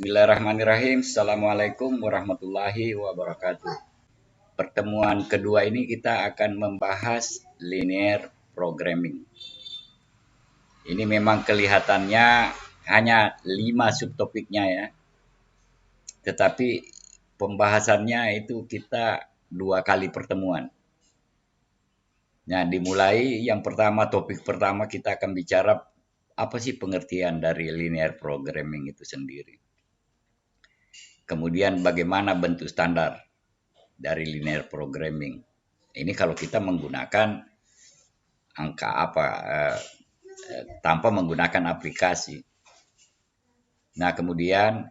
Bismillahirrahmanirrahim. Assalamualaikum warahmatullahi wabarakatuh. Pertemuan kedua ini kita akan membahas linear programming. Ini memang kelihatannya hanya 5 subtopiknya ya. Tetapi pembahasannya itu kita 2 kali pertemuan. Nah, dimulai yang pertama, topik pertama kita akan bicara apa sih pengertian dari linear programming itu sendiri. Kemudian bagaimana bentuk standar dari linear programming. Ini kalau kita menggunakan angka apa tanpa menggunakan aplikasi. Nah, kemudian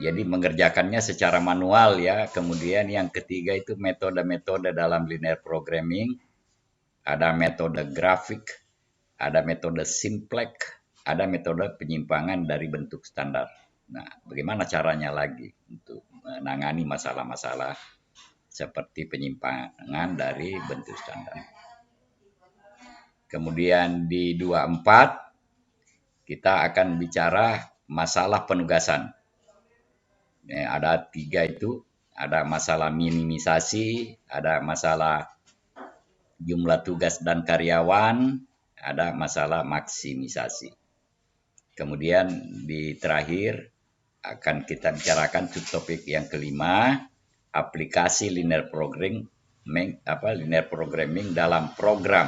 jadi mengerjakannya secara manual ya. Kemudian yang ketiga itu metode-metode dalam linear programming. Ada metode grafik, ada metode simplex, ada metode penyimpangan dari bentuk standar. Nah, bagaimana caranya lagi untuk menangani masalah-masalah seperti penyimpangan dari bentuk standar. Kemudian di 24 kita akan bicara masalah penugasan. Ada 3 itu, ada masalah minimisasi, ada masalah jumlah tugas dan karyawan, ada masalah maksimisasi. Kemudian di terakhir akan kita bicarakan subtopik yang kelima, aplikasi linear programming dalam program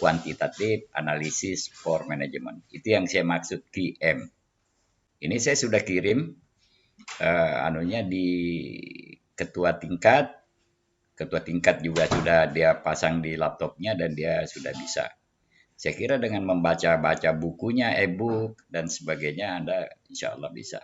kuantitatif analisis for management. Itu yang saya maksud QM. Ini saya sudah kirim di ketua tingkat. Ketua tingkat juga sudah dia pasang di laptopnya dan dia sudah bisa. Saya kira dengan membaca bukunya, e-book dan sebagainya Anda insya Allah bisa.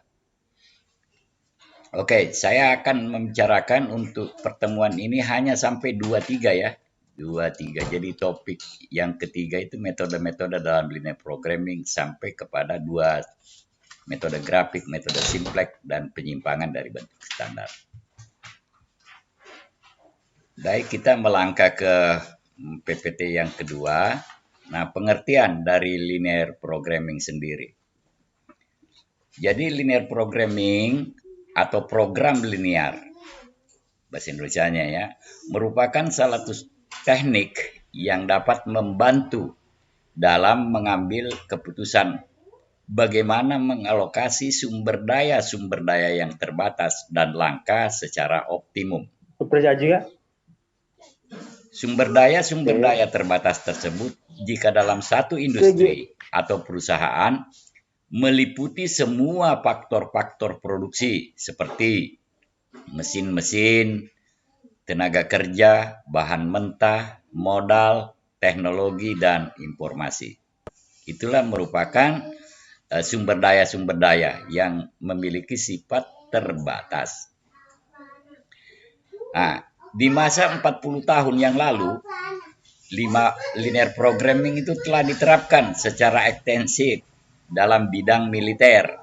Oke, saya akan membicarakan untuk pertemuan ini hanya sampai 23 ya. 23. Jadi topik yang ketiga itu metode-metode dalam linear programming sampai kepada 2 metode grafik, metode simplex dan penyimpangan dari bentuk standar. Baik, kita melangkah ke PPT yang kedua. Nah, pengertian dari linear programming sendiri. Jadi linear programming atau program linear, bahasa Indonesianya ya, merupakan salah satu teknik yang dapat membantu dalam mengambil keputusan bagaimana mengalokasi sumber daya yang terbatas dan langka secara optimum. Sumber daya terbatas tersebut jika dalam satu industri atau perusahaan meliputi semua faktor-faktor produksi seperti mesin-mesin, tenaga kerja, bahan mentah, modal, teknologi, dan informasi. Itulah merupakan sumber daya yang memiliki sifat terbatas. Nah, di masa 40 tahun yang lalu, linear programming itu telah diterapkan secara ekstensif dalam bidang militer,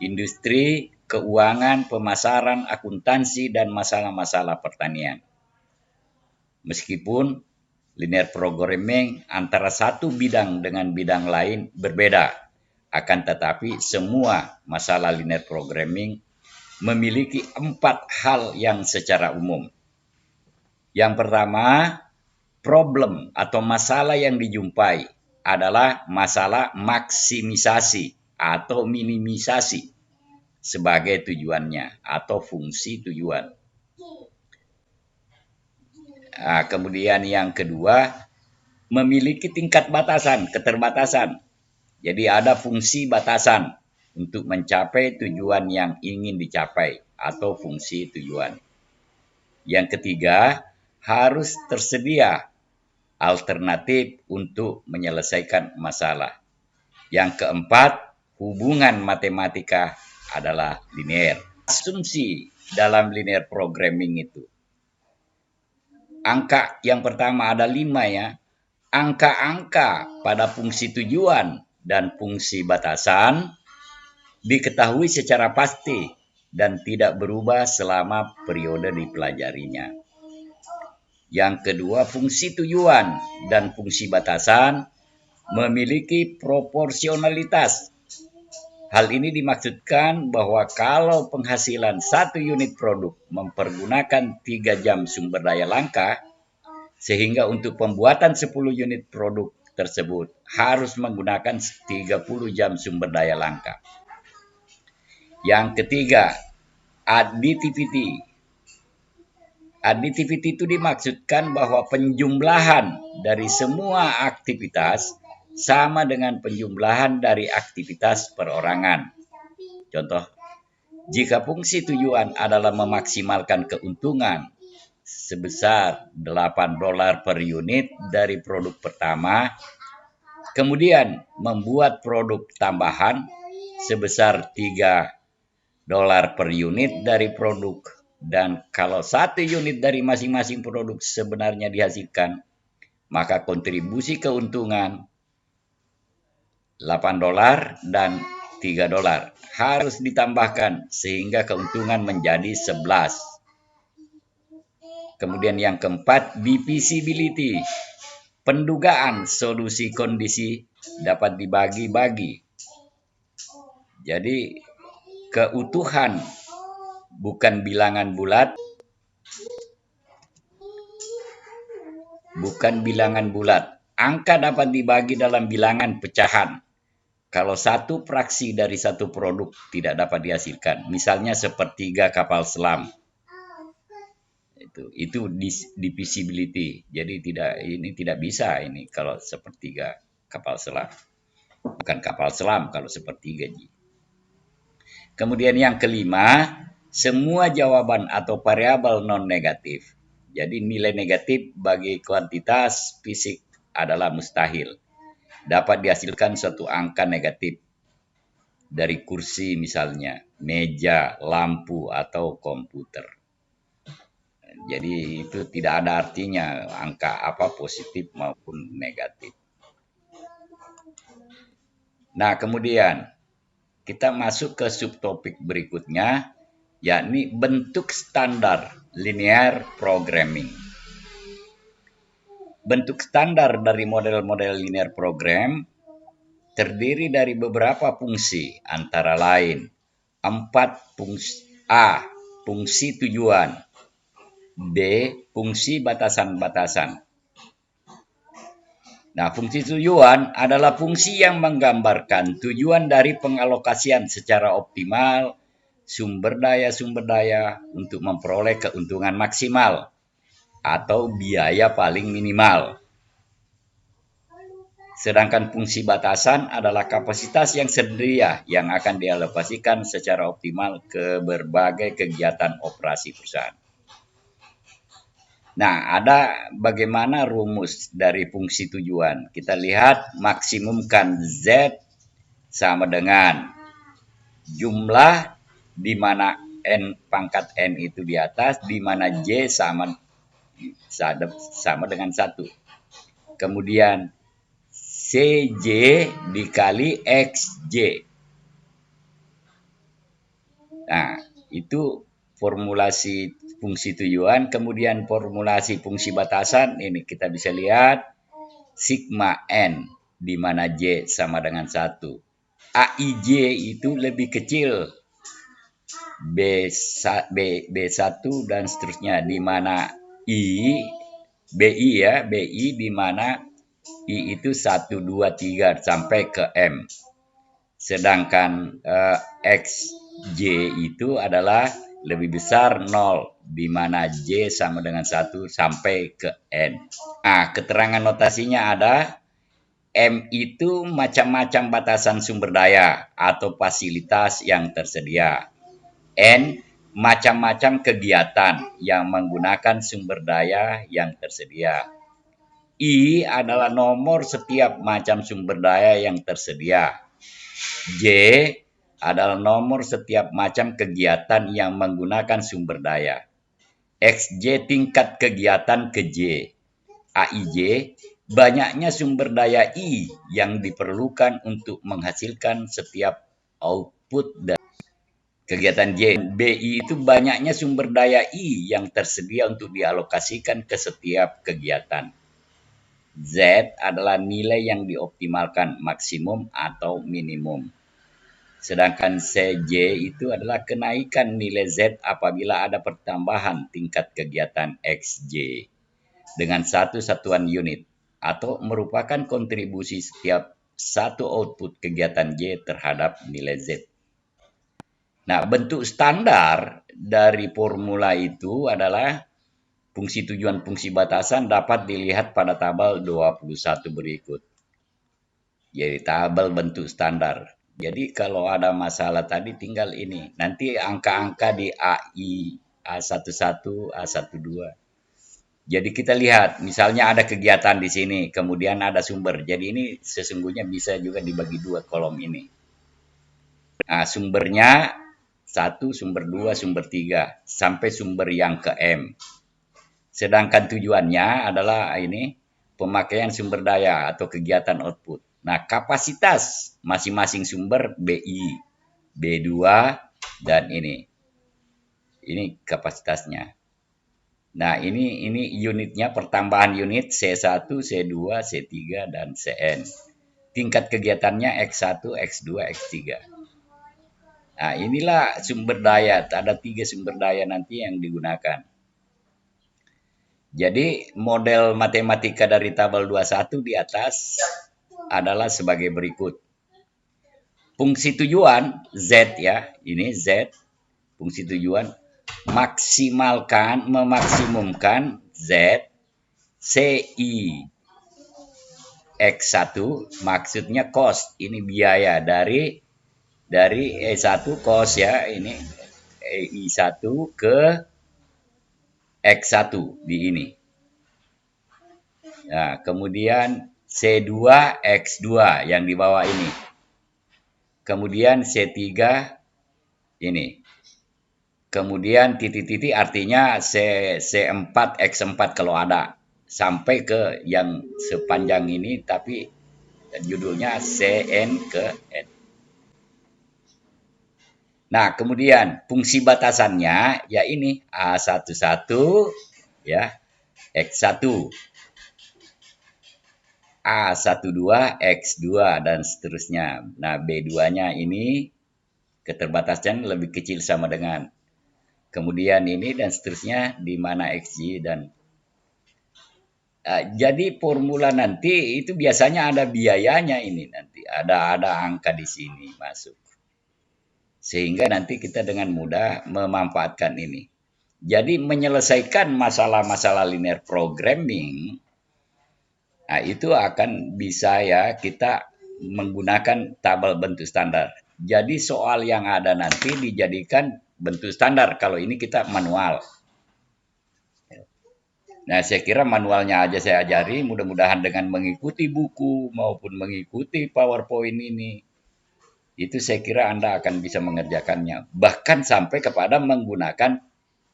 industri, keuangan, pemasaran, akuntansi, dan masalah-masalah pertanian. Meskipun linear programming antara satu bidang dengan bidang lain berbeda, akan tetapi semua masalah linear programming memiliki 4 hal yang secara umum. Yang pertama, problem atau masalah yang dijumpai adalah masalah maksimisasi atau minimisasi sebagai tujuannya atau fungsi tujuan. Nah, kemudian yang kedua, memiliki tingkat batasan, keterbatasan. Jadi ada fungsi batasan untuk mencapai tujuan yang ingin dicapai atau fungsi tujuan. Yang ketiga, harus tersedia alternatif untuk menyelesaikan masalah. Yang keempat, hubungan matematika adalah linear. Asumsi dalam linear programming itu. Angka yang pertama ada 5 ya. Angka-angka pada fungsi tujuan dan fungsi batasan diketahui secara pasti dan tidak berubah selama periode dipelajarinya. Yang kedua, fungsi tujuan dan fungsi batasan memiliki proporsionalitas Hal ini dimaksudkan bahwa kalau penghasilan satu unit produk mempergunakan 3 jam sumber daya langka, sehingga untuk pembuatan 10 unit produk tersebut harus menggunakan 30 jam sumber daya langka. Yang ketiga, additivity. Additivity itu dimaksudkan bahwa penjumlahan dari semua aktivitas sama dengan penjumlahan dari aktivitas perorangan. Contoh, jika fungsi tujuan adalah memaksimalkan keuntungan sebesar $8 per unit dari produk pertama, kemudian membuat produk tambahan sebesar $3 per unit dari produk, dan kalau satu unit dari masing-masing produk sebenarnya dihasilkan, maka kontribusi keuntungan $8 dan $3 harus ditambahkan sehingga keuntungan menjadi 11. Kemudian yang keempat, divisibility. Pendugaan solusi kondisi dapat dibagi-bagi. Jadi keutuhan bukan bilangan bulat, Angka dapat dibagi dalam bilangan pecahan. Kalau satu fraksi dari satu produk tidak dapat dihasilkan, misalnya sepertiga kapal selam, itu divisibility. Jadi tidak bisa ini kalau sepertiga kapal selam, bukan kapal selam kalau sepertiga. Kemudian yang kelima, semua jawaban atau variabel non negatif. Jadi nilai negatif bagi kuantitas fisik adalah mustahil. Dapat dihasilkan suatu angka negatif dari kursi misalnya, meja, lampu, atau komputer. Jadi itu tidak ada artinya angka apa positif maupun negatif. Nah, kemudian kita masuk ke subtopik berikutnya, yakni bentuk standar linear programming. Bentuk standar dari model-model linear program terdiri dari beberapa fungsi, antara lain 4 fungsi. A. Fungsi tujuan. B. Fungsi batasan-batasan. Nah, fungsi tujuan adalah fungsi yang menggambarkan tujuan dari pengalokasian secara optimal sumber daya untuk memperoleh keuntungan maksimal atau biaya paling minimal. Sedangkan fungsi batasan adalah kapasitas yang sedia yang akan dialokasikan secara optimal ke berbagai kegiatan operasi perusahaan. Nah, ada bagaimana rumus dari fungsi tujuan. Kita lihat, maksimumkan Z sama dengan jumlah di mana N pangkat N itu di atas, di mana J sama dengan 1. Kemudian CJ dikali XJ. Nah, itu formulasi fungsi tujuan. Kemudian formulasi fungsi batasan, ini kita bisa lihat sigma N, di mana J sama dengan 1. AIJ itu lebih kecil, B1 dan seterusnya, di mana BI di mana I itu 1, 2, 3 sampai ke M. Sedangkan XJ itu adalah lebih besar 0, di mana J sama dengan 1 sampai ke N. Nah, keterangan notasinya ada, M itu macam-macam batasan sumber daya atau fasilitas yang tersedia. N macam-macam kegiatan yang menggunakan sumber daya yang tersedia. I adalah nomor setiap macam sumber daya yang tersedia. J adalah nomor setiap macam kegiatan yang menggunakan sumber daya. XJ tingkat kegiatan ke J. AIJ banyaknya sumber daya I yang diperlukan untuk menghasilkan setiap output dari kegiatan J. BI itu banyaknya sumber daya I yang tersedia untuk dialokasikan ke setiap kegiatan. Z adalah nilai yang dioptimalkan, maksimum atau minimum. Sedangkan CJ itu adalah kenaikan nilai Z apabila ada pertambahan tingkat kegiatan XJ dengan satu satuan unit atau merupakan kontribusi setiap satu output kegiatan J terhadap nilai Z. Nah, bentuk standar dari formula itu adalah fungsi tujuan fungsi batasan dapat dilihat pada tabel 21 berikut. Jadi tabel bentuk standar. Jadi kalau ada masalah tadi tinggal ini. Nanti angka-angka di AI, A11, A12. Jadi kita lihat, misalnya ada kegiatan di sini, kemudian ada sumber. Jadi ini sesungguhnya bisa juga dibagi dua kolom ini. Nah, sumbernya satu, sumber dua, sumber tiga, sampai sumber yang ke M. Sedangkan tujuannya adalah ini pemakaian sumber daya atau kegiatan output. Nah, kapasitas masing-masing sumber BI, B2 dan ini. Ini kapasitasnya. Nah, ini unitnya pertambahan unit C1, C2, C3 dan Cn. Tingkat kegiatannya X1, X2, X3. Nah, inilah sumber daya. Ada 3 sumber daya nanti yang digunakan. Jadi model matematika dari tabel 21 di atas adalah sebagai berikut. Fungsi tujuan Z ya, ini Z. Fungsi tujuan memaksimumkan Z CI X1 maksudnya cost. Ini biaya dari E1 cost ya, ini EI1 ke X1 di ini. Nah, kemudian C2 X2 yang di bawah ini. Kemudian C3 ini. Kemudian titik-titik artinya C4 X4 kalau ada. Sampai ke yang sepanjang ini tapi judulnya CN ke N. Nah, kemudian fungsi batasannya ya ini A11 ya, X1. A12, X2 dan seterusnya. Nah, B2-nya ini keterbatasan lebih kecil sama dengan. Kemudian ini dan seterusnya di mana XY dan jadi formula nanti itu biasanya ada biayanya ini nanti. Ada angka di sini masuk. Sehingga nanti kita dengan mudah memanfaatkan ini. Jadi menyelesaikan masalah-masalah linear programming, nah itu akan bisa ya kita menggunakan tabel bentuk standar. Jadi soal yang ada nanti dijadikan bentuk standar. Kalau ini kita manual. Nah, saya kira manualnya aja saya ajari. Mudah-mudahan dengan mengikuti buku maupun mengikuti PowerPoint ini, itu saya kira Anda akan bisa mengerjakannya. Bahkan sampai kepada menggunakan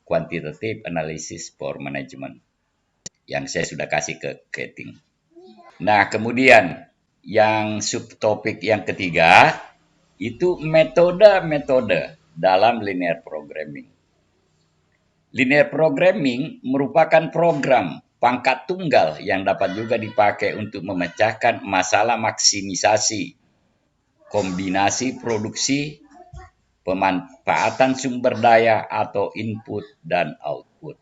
quantitative analysis for management yang saya sudah kasih ke Keting. Nah, kemudian yang subtopik yang ketiga itu metode-metode dalam linear programming. Linear programming merupakan program pangkat tunggal yang dapat juga dipakai untuk memecahkan masalah maksimisasi, kombinasi produksi, pemanfaatan sumber daya atau input dan output.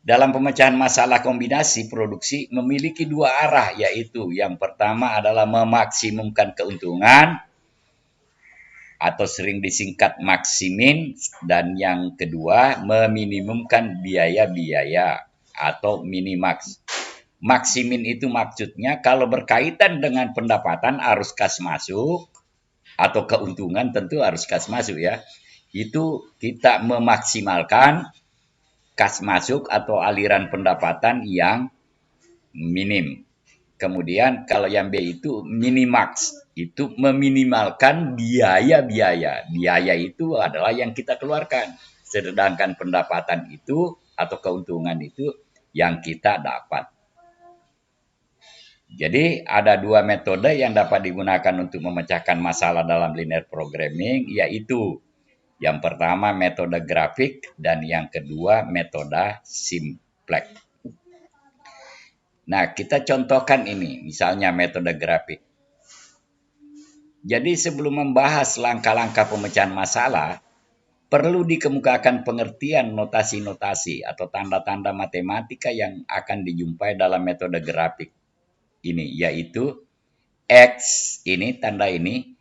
Dalam pemecahan masalah kombinasi produksi memiliki dua arah, yaitu yang pertama adalah memaksimumkan keuntungan atau sering disingkat maksimin, dan yang kedua meminimumkan biaya-biaya atau minimax. Maksimin itu maksudnya kalau berkaitan dengan pendapatan arus kas masuk atau keuntungan tentu harus kas masuk ya. Itu kita memaksimalkan kas masuk atau aliran pendapatan yang minim. Kemudian kalau yang B itu minimax, itu meminimalkan biaya-biaya. Biaya itu adalah yang kita keluarkan. Sedangkan pendapatan itu atau keuntungan itu yang kita dapat. Jadi ada dua metode yang dapat digunakan untuk memecahkan masalah dalam linear programming, yaitu yang pertama metode grafik dan yang kedua metode simplex. Nah, kita contohkan ini, misalnya metode grafik. Jadi sebelum membahas langkah-langkah pemecahan masalah, perlu dikemukakan pengertian notasi-notasi atau tanda-tanda matematika yang akan dijumpai dalam metode grafik ini, yaitu X ini, tanda ini,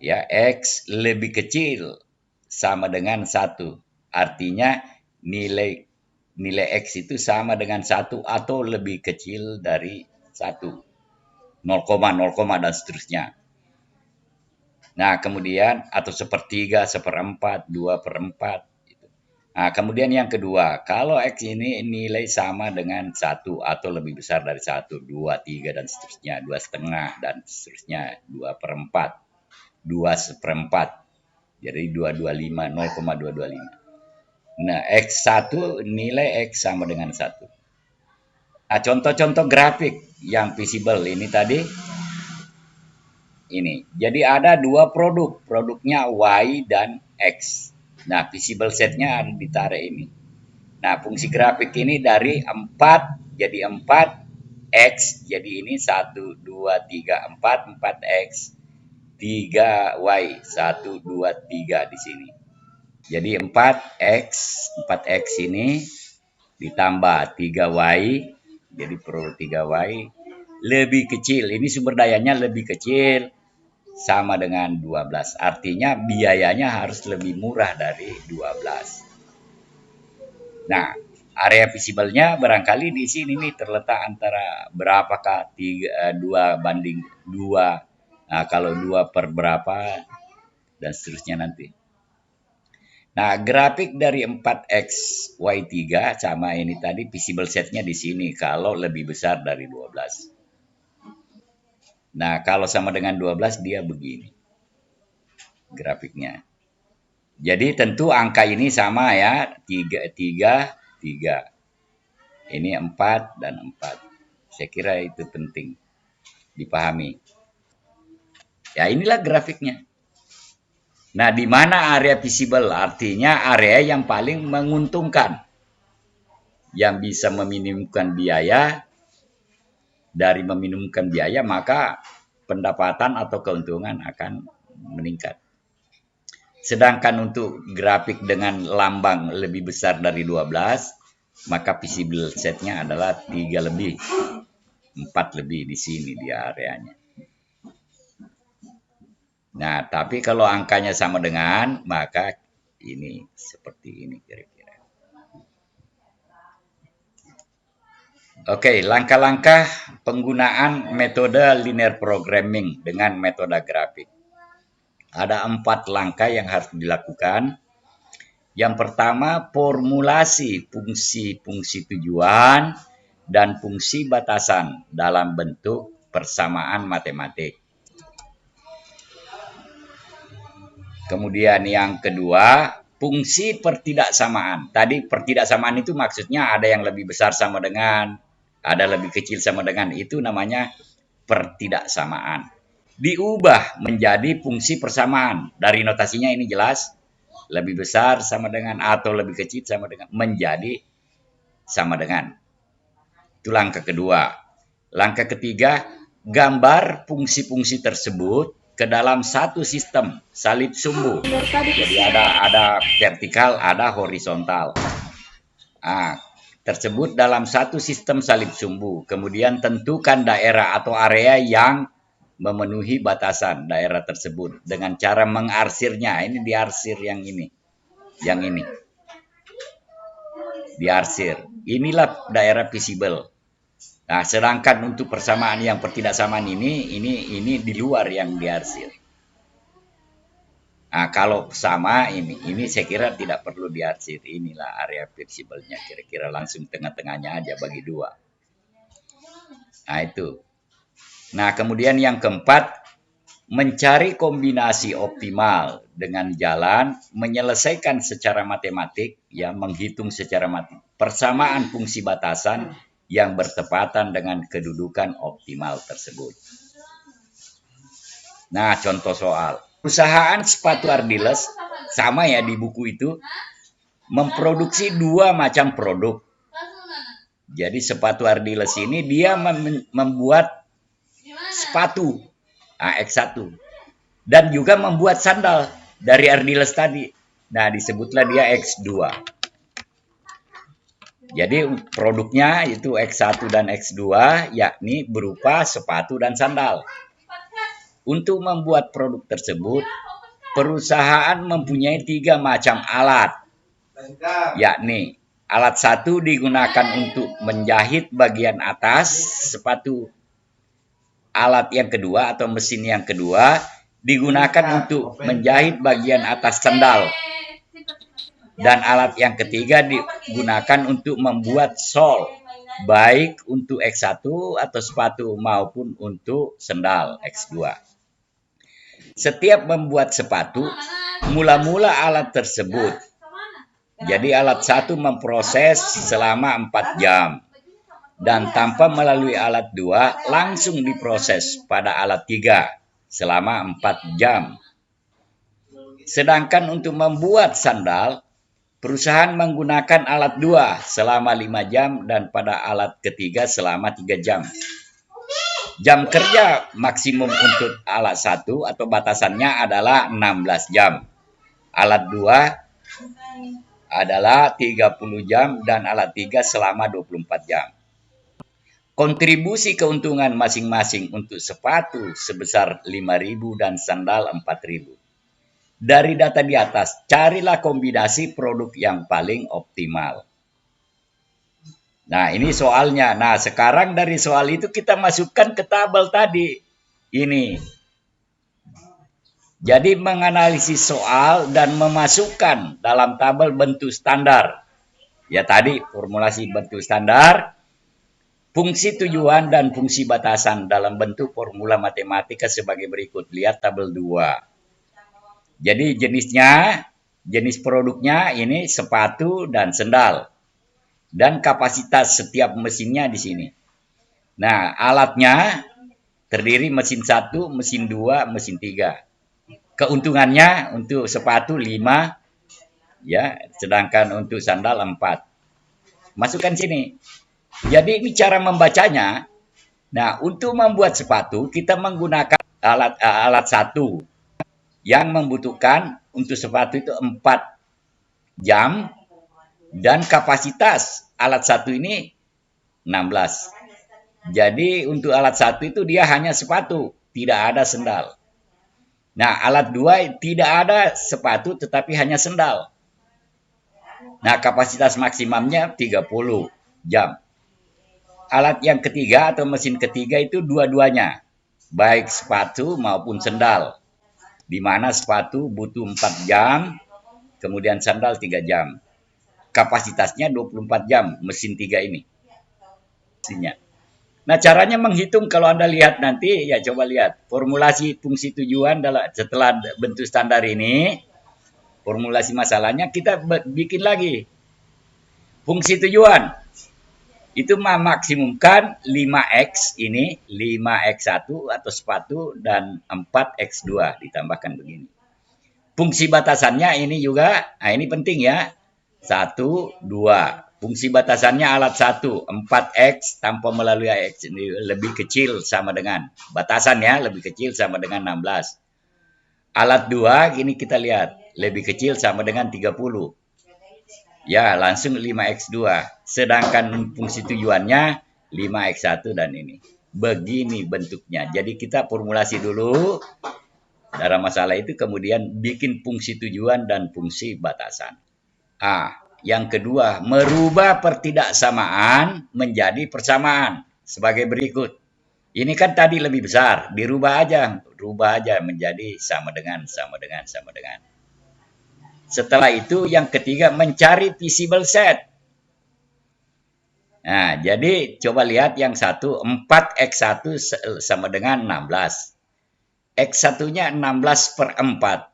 ya, X lebih kecil sama dengan 1. Artinya nilai nilai X itu sama dengan 1 atau lebih kecil dari 1. 0, dan seterusnya. Nah, kemudian atau sepertiga, seperempat, 2/4. Gitu. Nah, kemudian yang kedua, kalau X ini nilai sama dengan 1 atau lebih besar dari 1, 2, 3, dan seterusnya, 2,5, dan seterusnya, 2/4, 2/4. Jadi 225, 0,225. Nah, X1 nilai X sama dengan 1. Nah, contoh-contoh grafik yang visible ini tadi, ini. Jadi ada dua produk, produknya Y dan X. Nah, visible setnya ada ditarik ini. Nah, fungsi grafik ini dari 4 jadi 4, X jadi ini 1, 2, 3, 4, 4X, 3Y, 1, 2, 3 di sini. Jadi 4X ini ditambah 3Y, jadi produk 3Y lebih kecil. Ini sumber dayanya lebih kecil, sama dengan 12. Artinya biayanya harus lebih murah dari 12. Nah, area visible-nya barangkali di sini nih terletak antara berapakah 2 banding 2. Nah, kalau 2 per berapa dan seterusnya nanti. Nah, grafik dari 4X Y3 sama ini tadi visible setnya di sini kalau lebih besar dari 12. Nah, kalau sama dengan 12 dia begini grafiknya. Jadi tentu angka ini sama ya, 3, 3, 3. Ini 4 dan 4. Saya kira itu penting dipahami. Ya, inilah grafiknya. Nah, di mana area visible? Artinya area yang paling menguntungkan. Yang bisa meminimumkan biaya. Dari meminimumkan biaya, maka pendapatan atau keuntungan akan meningkat. Sedangkan untuk grafik dengan lambang lebih besar dari 12, maka visible setnya adalah 3 lebih, 4 lebih di sini dia areanya. Nah, tapi kalau angkanya sama dengan, maka ini seperti ini kira-kira. Oke, langkah-langkah penggunaan metode linear programming dengan metode grafik. Ada 4 langkah yang harus dilakukan. Yang pertama, formulasi fungsi-fungsi tujuan dan fungsi batasan dalam bentuk persamaan matematik. Kemudian yang kedua, fungsi pertidaksamaan. Tadi pertidaksamaan itu maksudnya ada yang lebih besar sama dengan, ada lebih kecil sama dengan, itu namanya pertidaksamaan. Diubah menjadi fungsi persamaan. Dari notasinya ini jelas, lebih besar sama dengan atau lebih kecil sama dengan, menjadi sama dengan. Itu langkah kedua. Langkah ketiga, gambar fungsi-fungsi tersebut ke dalam satu sistem salib sumbu. Jadi ada vertikal, ada horizontal. Nah, tersebut dalam satu sistem salib sumbu. Kemudian tentukan daerah atau area yang memenuhi batasan daerah tersebut dengan cara mengarsirnya. Ini diarsir yang ini. Yang ini. Diarsir. Inilah daerah visible. Nah, sedangkan untuk persamaan yang pertidaksamaan ini di luar yang diarsir. Nah, kalau sama ini saya kira tidak perlu diarsir. Inilah area visible-nya, kira-kira langsung tengah-tengahnya aja bagi 2. Nah, itu. Nah, kemudian yang keempat, mencari kombinasi optimal dengan jalan menyelesaikan secara matematik, ya, menghitung secara matematik persamaan fungsi batasan yang bertepatan dengan kedudukan optimal tersebut. Nah, contoh soal. Perusahaan sepatu Ardiles, sama ya di buku itu, memproduksi 2 macam produk. Jadi sepatu Ardiles ini dia membuat sepatu X1. dan juga membuat sandal dari Ardiles tadi. Nah, disebutlah dia X2. Jadi produknya itu X1 dan X2, yakni berupa sepatu dan sandal. Untuk membuat produk tersebut, perusahaan mempunyai 3 macam alat, yakni alat satu digunakan untuk menjahit bagian atas sepatu. Alat yang kedua atau mesin yang kedua digunakan untuk menjahit bagian atas sandal. Dan alat yang ketiga digunakan untuk membuat sol, baik untuk X1 atau sepatu maupun untuk sandal X2. Setiap membuat sepatu, mula-mula alat tersebut. Jadi alat satu memproses selama 4 jam. Dan tanpa melalui alat 2, langsung diproses pada alat 3 selama 4 jam. Sedangkan untuk membuat sandal, perusahaan menggunakan alat 2 selama 5 jam dan pada alat ketiga selama 3 jam. Jam kerja maksimum untuk alat 1 atau batasannya adalah 16 jam. Alat 2 adalah 30 jam dan alat 3 selama 24 jam. Kontribusi keuntungan masing-masing untuk sepatu sebesar 5.000 dan sandal 4.000. Dari data di atas, carilah kombinasi produk yang paling optimal. Nah, ini soalnya. Nah, sekarang dari soal itu kita masukkan ke tabel tadi. Ini. Jadi menganalisis soal dan memasukkan dalam tabel bentuk standar. Ya tadi formulasi bentuk standar, fungsi tujuan dan fungsi batasan dalam bentuk formula matematika sebagai berikut. Lihat tabel 2. Jadi jenis produknya ini sepatu dan sandal. Dan kapasitas setiap mesinnya di sini. Nah, alatnya terdiri mesin 1, mesin 2, mesin 3. Keuntungannya untuk sepatu 5, ya, sedangkan untuk sandal 4. Masukkan sini. Jadi ini cara membacanya. Nah, untuk membuat sepatu kita menggunakan alat 1 yang membutuhkan untuk sepatu itu 4 jam dan kapasitas alat 1 ini 16. Jadi untuk alat 1 itu dia hanya sepatu, tidak ada sandal. Nah, alat 2 tidak ada sepatu tetapi hanya sandal. Nah, kapasitas maksimumnya 30 jam. Alat yang ketiga atau mesin ketiga itu dua-duanya, baik sepatu maupun sandal. Di mana sepatu butuh 4 jam, kemudian sandal 3 jam. Kapasitasnya 24 jam, mesin 3 ini. Nah, caranya menghitung kalau Anda lihat nanti, ya coba lihat. Formulasi fungsi tujuan setelah bentuk standar ini, formulasi masalahnya kita bikin lagi. Fungsi tujuan, itu memaksimumkan 5X ini, 5X1 atau sepatu, dan 4X2 ditambahkan begini. Fungsi batasannya ini juga, nah ini penting ya, 1, 2. Fungsi batasannya alat 1, 4X tanpa melalui X, ini lebih kecil sama dengan, batasannya lebih kecil sama dengan 16. Alat 2, ini kita lihat, lebih kecil sama dengan 30. Ya, langsung 5X2. Sedangkan fungsi tujuannya 5X1 dan ini. Begini bentuknya. Jadi kita formulasi dulu dalam masalah itu, kemudian bikin fungsi tujuan dan fungsi batasan. Yang kedua, merubah pertidaksamaan menjadi persamaan sebagai berikut. Ini kan tadi lebih besar, dirubah aja menjadi sama dengan. Setelah itu yang ketiga mencari visible set. Nah, jadi coba lihat yang satu, 4X1 sama dengan 16. X1-nya 16 per 4.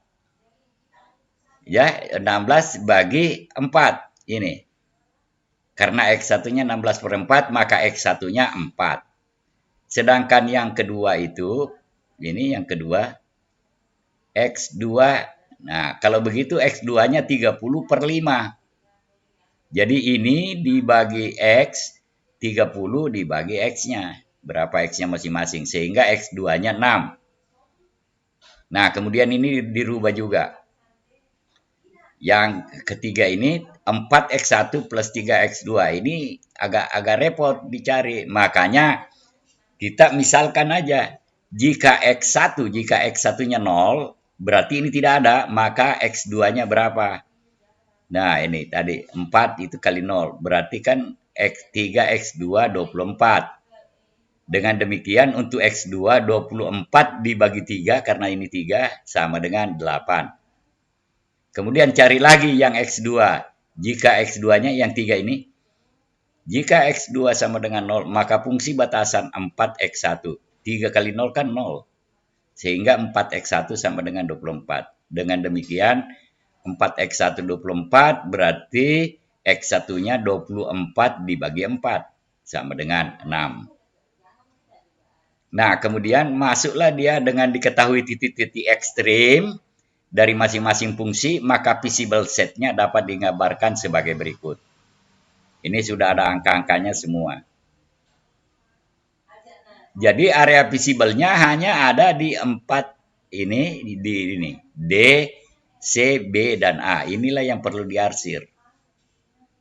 Ya, 16 bagi 4 ini. Karena X1-nya 16 per 4, maka X1-nya 4. Sedangkan yang kedua itu, ini yang kedua, X2. Nah, kalau begitu X2-nya 30 per 5. Jadi ini dibagi X, 30 dibagi X-nya. Berapa X-nya masing-masing. Sehingga X2-nya 6. Nah, kemudian ini dirubah juga. Yang ketiga ini 4x1 plus 3x2. Ini agak repot dicari. Makanya kita misalkan aja, jika X1-nya 0, berarti ini tidak ada, maka X2-nya berapa? Nah, ini tadi 4 itu kali 0, berarti kan X3, X2, 24. Dengan demikian untuk X2, 24 dibagi 3, karena ini 3, sama dengan 8. Kemudian cari lagi yang X2. Jika X2-nya yang 3 ini, jika X2 sama dengan 0, maka fungsi batasan 4X1. 3 kali 0 kan 0. Sehingga 4X1 sama dengan 24. Dengan demikian, 4X1 24 berarti X1-nya 24 dibagi 4. Sama dengan 6. Nah, kemudian masuklah dia dengan diketahui titik-titik ekstrim dari masing-masing fungsi, maka visible set-nya dapat digambarkan sebagai berikut. Ini sudah ada angka-angkanya semua. Jadi area visible-nya hanya ada di 4 ini, di ini. D, C, B, dan A. Inilah yang perlu diarsir.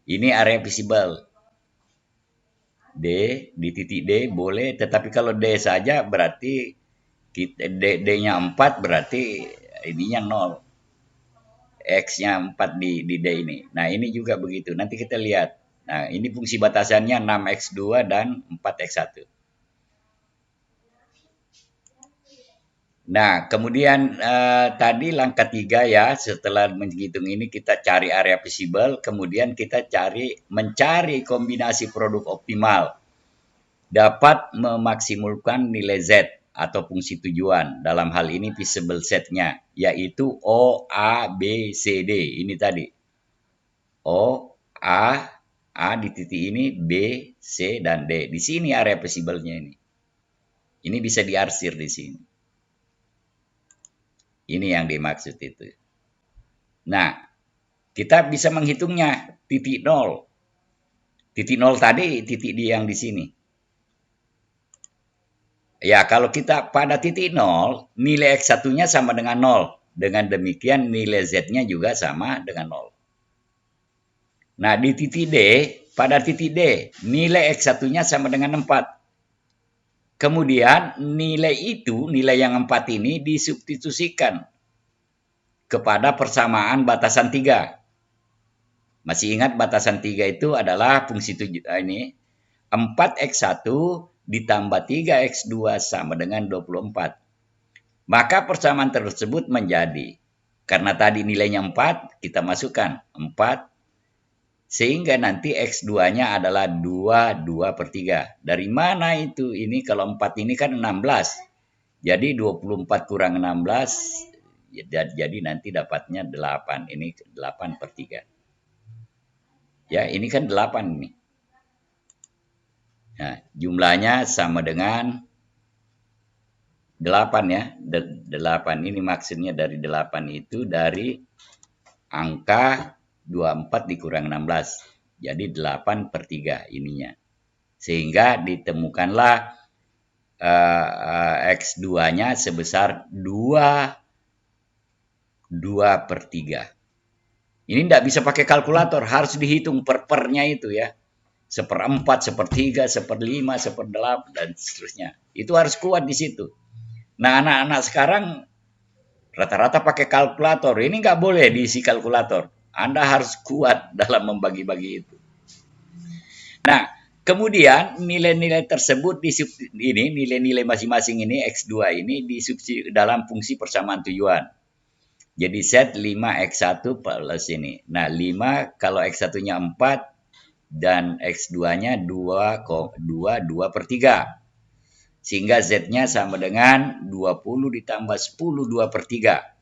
Ini area visible. D, di titik D boleh, tetapi kalau D saja berarti D-nya 4 berarti ininya 0. X-nya 4 di D ini. Nah, ini juga begitu. Nanti kita lihat. Nah, ini fungsi batasannya 6X2 dan 4X1. Nah, kemudian tadi langkah 3 ya, setelah menghitung ini kita cari area visible, kemudian kita mencari kombinasi produk optimal dapat memaksimalkan nilai Z atau fungsi tujuan. Dalam hal ini visible set-nya, yaitu O, A, B, C, D. Ini tadi. O, A di titik ini, B, C, dan D. Di sini area visible-nya ini. Ini bisa diarsir di sini. Ini yang dimaksud itu. Nah, kita bisa menghitungnya titik 0. Titik 0 tadi titik D yang di sini. Ya, kalau kita pada titik 0, nilai X1-nya sama dengan 0. Dengan demikian nilai Z-nya juga sama dengan 0. Nah, di titik D, pada titik D, nilai X1-nya sama dengan 4. Kemudian nilai yang 4 ini disubstitusikan kepada persamaan batasan 3. Masih ingat batasan 3 itu adalah fungsi ini 4X1 ditambah 3X2 sama dengan 24. Maka persamaan tersebut menjadi, karena tadi nilainya 4, kita masukkan 4, sehingga nanti X2-nya adalah 2/3. Dari mana itu? Ini kalau 4 ini kan 16. Jadi 24 kurang 16, jadi nanti dapatnya 8. Ini 8/3. Ya, ini kan 8 nih. Nah, jumlahnya sama dengan 8 ya. 8 ini maksudnya dari 8 itu dari angka 24 dikurang 16. Jadi 8/3 ininya. Sehingga ditemukanlah X2-nya sebesar 2/3. Ini tidak bisa pakai kalkulator, harus dihitung per-pernya itu ya. 1/4, 1/3, 1/5, 1/8, dan seterusnya. Itu harus kuat di situ. Nah, anak-anak sekarang rata-rata pakai kalkulator. Ini nggak boleh diisi kalkulator. Anda harus kuat dalam membagi-bagi itu. Nah, kemudian nilai-nilai tersebut nilai-nilai masing-masing ini X2 ini disubstitusi dalam fungsi persamaan tujuan. Jadi set 5X1 plus ini. Nah, 5 kalau X1-nya 4 dan X2-nya 2/3. Sehingga Z-nya sama dengan 20 ditambah 10 2/3.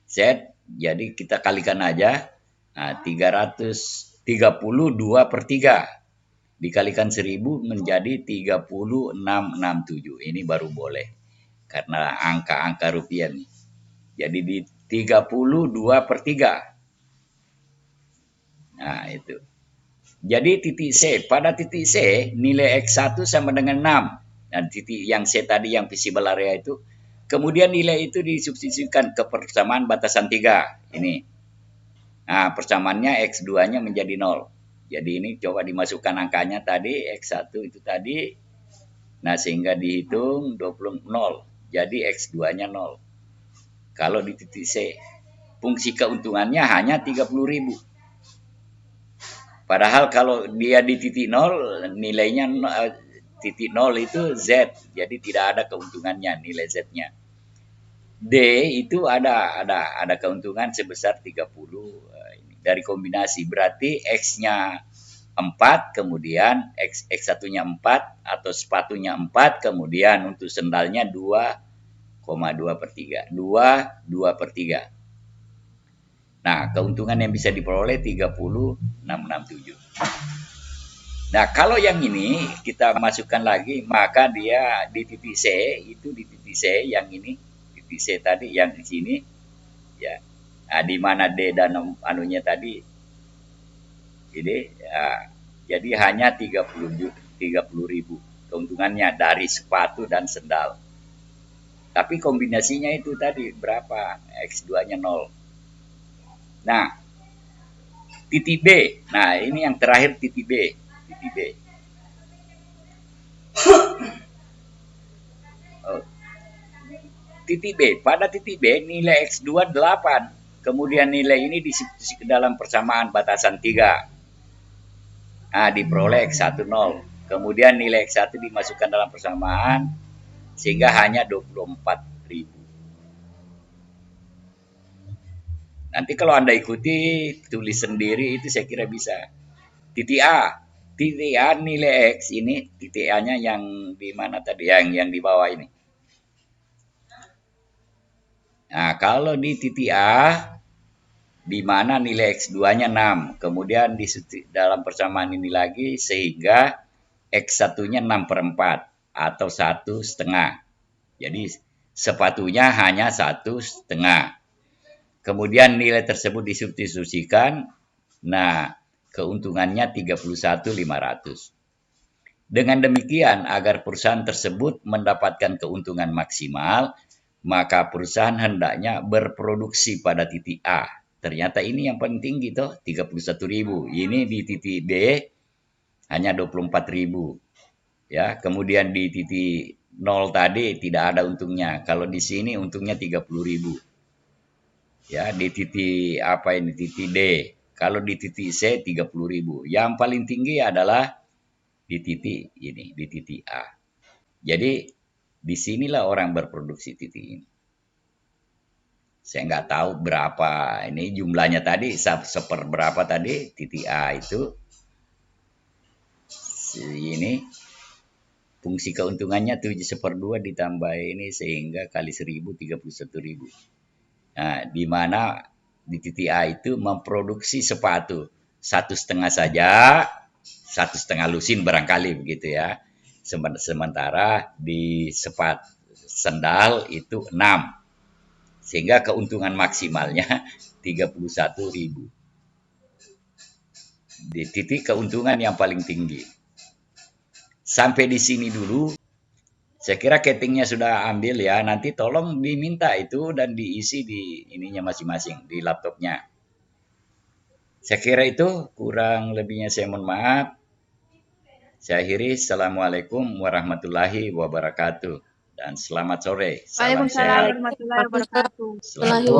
Z, jadi kita kalikan aja. Nah, 332/3. Dikalikan 1000 menjadi 3667. Ini baru boleh. Karena angka-angka rupiah nih. Jadi di 32/3. Nah, itu. Jadi titik C. Pada titik C, nilai X1 sama dengan 6. Dan titik yang C tadi yang visible area itu Kemudian nilai itu disubstitusikan ke persamaan batasan 3. Ini. Nah, persamaannya X2-nya menjadi 0. Jadi ini coba dimasukkan angkanya tadi, X1 itu tadi. Nah, sehingga dihitung 20 0. Jadi X2-nya 0. Kalau di titik C, fungsi keuntungannya hanya 30.000. Padahal kalau dia di titik 0, nilainya titik 0 itu Z. Jadi tidak ada keuntungannya nilai Z-nya. D itu ada keuntungan sebesar 30 dari kombinasi. Berarti X-nya 4, kemudian X1-nya 4 atau sepatunya 4, kemudian untuk sendalnya 2,2/3. 2/3. Nah, keuntungan yang bisa diperoleh 30.667. Nah, kalau yang ini kita masukkan lagi, maka dia di titik C, itu di titik C yang ini, titik C tadi yang di sini, ya. Nah, di mana D dan anunya tadi, ini, ya, jadi hanya 30.000 keuntungannya dari sepatu dan sendal. Tapi kombinasinya itu tadi berapa? X2-nya 0. Nah, titik B. Nah, ini yang terakhir titik B. Titik B. Oh. Titik B. Pada titik B nilai X2 8. Kemudian nilai ini disubstitusi ke dalam persamaan batasan 3. Nah, diperoleh X1 0. Kemudian nilai X1 dimasukkan dalam persamaan sehingga hanya 24.000. Nanti kalau Anda ikuti, tulis sendiri itu saya kira bisa. Titik A. Titik A nilai X ini, titik A-nya yang di mana tadi? Yang di bawah ini. Nah, kalau di titik A, di mana nilai X2-nya 6. Kemudian di dalam persamaan ini lagi, sehingga X1-nya 6/4 atau 1,5. Jadi sepatunya hanya 1,5. Kemudian nilai tersebut disubstitusikan. Nah, keuntungannya 31.500. Dengan demikian, agar perusahaan tersebut mendapatkan keuntungan maksimal, maka perusahaan hendaknya berproduksi pada titik A. Ternyata ini yang paling tinggi toh, 31.000. Ini di titik B hanya 24.000. Ya, kemudian di titik 0 tadi tidak ada untungnya. Kalau di sini untungnya 30.000. Ya, di titik apa ini? Titik D. Kalau di titik C 30.000. Yang paling tinggi adalah di titik ini, di titik A. Jadi disinilah orang berproduksi titik ini. Saya nggak tahu berapa ini jumlahnya tadi, seperberapa tadi titik A itu. Ini fungsi keuntungannya 7/2 ditambah ini sehingga kali 1.000 31.000. Nah, di mana di titik A itu memproduksi sepatu 1,5 saja, 1,5 lusin barangkali begitu ya. Sementara di sendal itu 6. Sehingga keuntungan maksimalnya 31.000. Di titik keuntungan yang paling tinggi. Sampai di sini dulu. Saya kira ketingnya sudah ambil ya. Nanti tolong diminta itu dan diisi di ininya masing-masing, di laptopnya. Saya kira itu, kurang lebihnya saya mohon maaf. Saya akhiri. Assalamualaikum warahmatullahi wabarakatuh. Dan selamat sore. Salam Waalaikumsalam sehat. warahmatullahi wabarakatuh. Selalu.